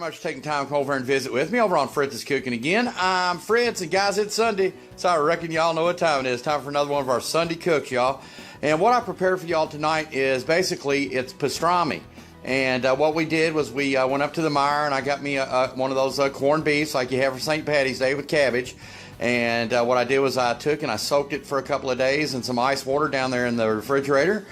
much for taking time to come over and visit with me over on Fritz's Cooking again. I'm Fritz, and guys, it's Sunday, so I reckon y'all know what time it is. Time for another one of our Sunday cooks, y'all. And what I prepared for y'all tonight is basically it's pastrami. And what we did was we went up to the mire, and I got me one of those corned beefs like you have for St. Patty's Day with cabbage. And what I did was I took and I soaked it for a couple of days in some ice water down there in the refrigerator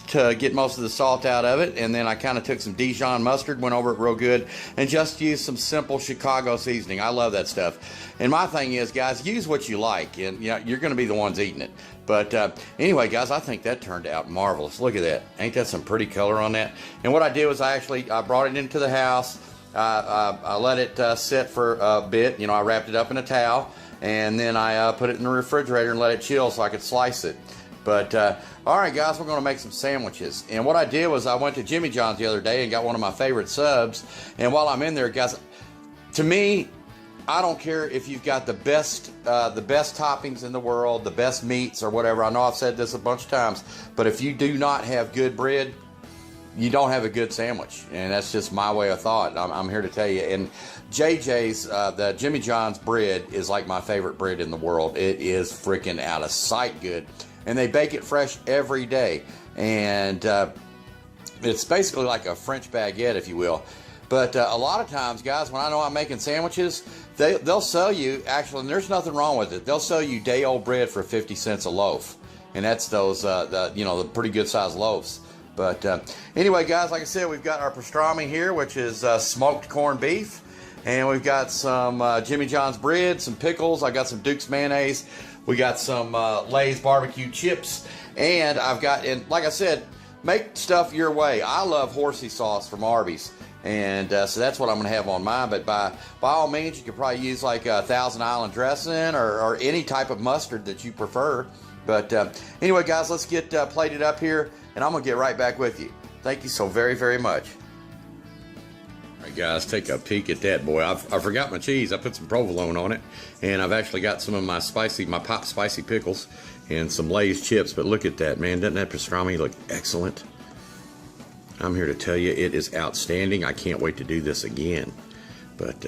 to get most of the salt out of it. And then I kind of took some Dijon mustard, went over it real good, and just used some simple Chicago seasoning. I love that stuff. And my thing is, guys, use what you like, and you know, you're going to be the ones eating it. But anyway, guys, I think that turned out marvelous. Look at that. Ain't that some pretty color on that? And what I did was I brought it into the house. I let it sit for a bit. You know, I wrapped it up in a towel, and then I put it in the refrigerator and let it chill so I could slice it. But all right, guys, we're going to make some sandwiches. And what I did was I went to Jimmy John's the other day and got one of my favorite subs. And while I'm in there, guys, to me, I don't care if you've got the best toppings in the world, the best meats or whatever. I know I've said this a bunch of times, but if you do not have good bread, you don't have a good sandwich. And that's just my way of thought. I'm here to tell you. And JJ's, the Jimmy John's bread is like my favorite bread in the world. It is freaking out of sight good. And they bake it fresh every day. And it's basically like a French baguette, if you will. But a lot of times, guys, when I know I'm making sandwiches, they'll sell you, actually, and there's nothing wrong with it, they'll sell you day-old bread for 50 cents a loaf. And that's those, the pretty good-sized loaves. But anyway, guys, like I said, we've got our pastrami here, which is smoked corned beef. And we've got some Jimmy John's bread, some pickles. I got some Duke's mayonnaise. We got some Lay's barbecue chips. And I've got, and like I said, make stuff your way. I love horsey sauce from Arby's. And so that's what I'm going to have on mine. But by all means, you could probably use like a Thousand Island dressing or any type of mustard that you prefer. But anyway, guys, let's get plated up here, and I'm going to get right back with you. Thank you so very, very much. All right, guys, take a peek at that, boy. I forgot my cheese. I put some provolone on it, and I've actually got some of my pop spicy pickles and some Lay's chips. But look at that, man. Doesn't that pastrami look excellent? I'm here to tell you it is outstanding. I can't wait to do this again. But,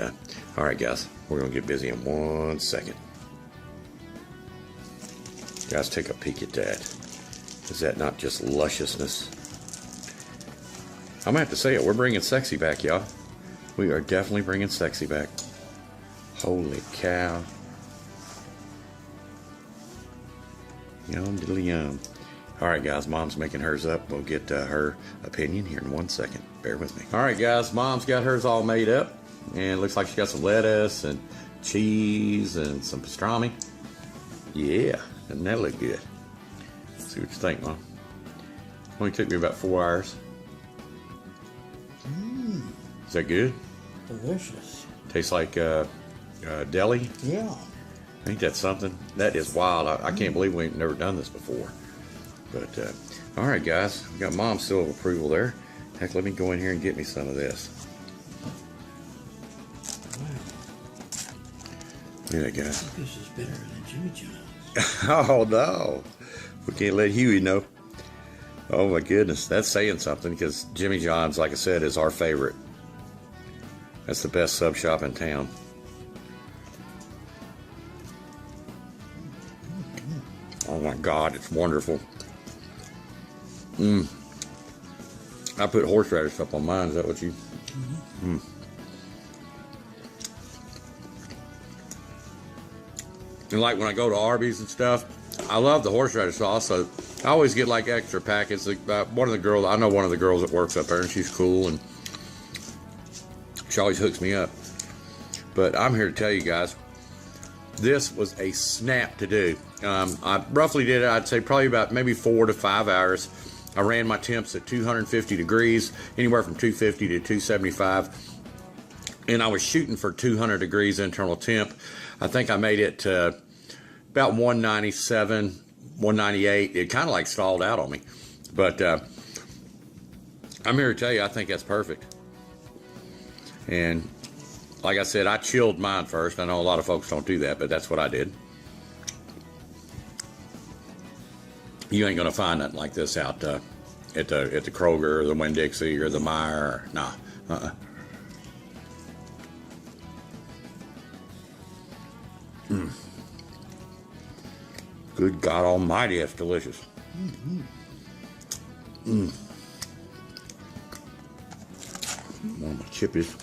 all right, guys, we're going to get busy in 1 second. Guys, take a peek at that. Is that not just lusciousness? I'm going to have to say it. We're bringing sexy back, y'all. We are definitely bringing sexy back. Holy cow. Yum, diddly yum. All right, guys, Mom's making hers up. We'll get her opinion here in 1 second. Bear with me. All right, guys, Mom's got hers all made up. And it looks like she got some lettuce and cheese and some pastrami. Yeah, doesn't that look good? Let's see what you think, Mom. Only took me about 4 hours. Is that good? Delicious. Tastes like deli? Yeah. Ain't that something? That is wild. I can't believe we've never done this before. But, all right, guys. We got Mom's seal of approval there. Heck, let me go in here and get me some of this. Wow. Look at that, guys. This is better than Jimmy John's. Oh, no. We can't let Huey know. Oh, my goodness. That's saying something, because Jimmy John's, like I said, is our favorite. That's the best sub shop in town. Oh, my God. It's wonderful. I put horseradish up on mine. Is that what you... And like when I go to Arby's and stuff, I love the horseradish sauce, so I always get like extra packets. One of the girls, I know one of the girls that works up there, and she's cool, and she always hooks me up. But I'm here to tell you guys, this was a snap to do. I roughly did it, I'd say probably about maybe 4 to 5 hours. I ran my temps at 250 degrees, anywhere from 250 to 275. And I was shooting for 200 degrees internal temp. I think I made it about 197, 198. It kind of like stalled out on me. But I'm here to tell you, I think that's perfect. And like I said, I chilled mine first. I know a lot of folks don't do that, but that's what I did. You ain't gonna find nothing like this out at the Kroger or the Winn-Dixie or the Meijer. Nah. Good God Almighty, that's delicious. One of my chippies.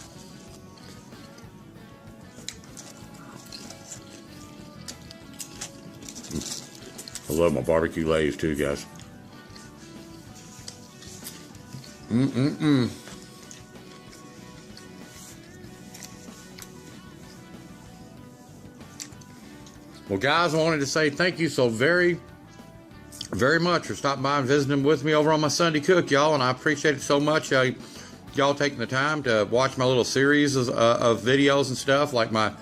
I love my barbecue Lays too, guys. Well, guys, I wanted to say thank you so very much for stopping by and visiting with me over on my Sunday Cook, y'all, and I appreciate it so much. Y'all taking the time to watch my little series of videos and stuff, like my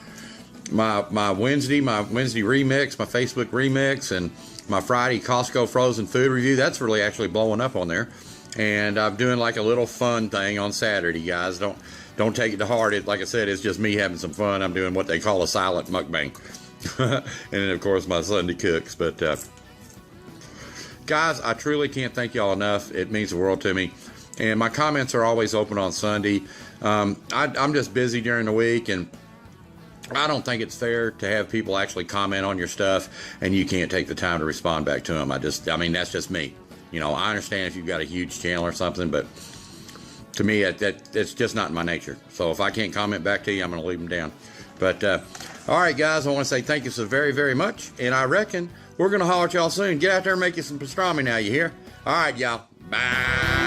Wednesday remix, my Facebook remix, and my Friday Costco frozen food review. That's really actually blowing up on there. And I'm doing like a little fun thing on Saturday, guys. Don't take it to heart. Like I said, it's just me having some fun. I'm doing what they call a silent mukbang. And then, of course, my Sunday Cooks. But, guys, I truly can't thank y'all enough. It means the world to me. And my comments are always open on Sunday. I'm just busy during the week, and I don't think it's fair to have people actually comment on your stuff and you can't take the time to respond back to them. I mean, that's just me. You know, I understand if you've got a huge channel or something, but to me, it's just not in my nature. So if I can't comment back to you, I'm going to leave them down. But, all right, guys, I want to say thank you so very much. And I reckon we're going to holler at y'all soon. Get out there and make you some pastrami now, you hear? All right, y'all. Bye.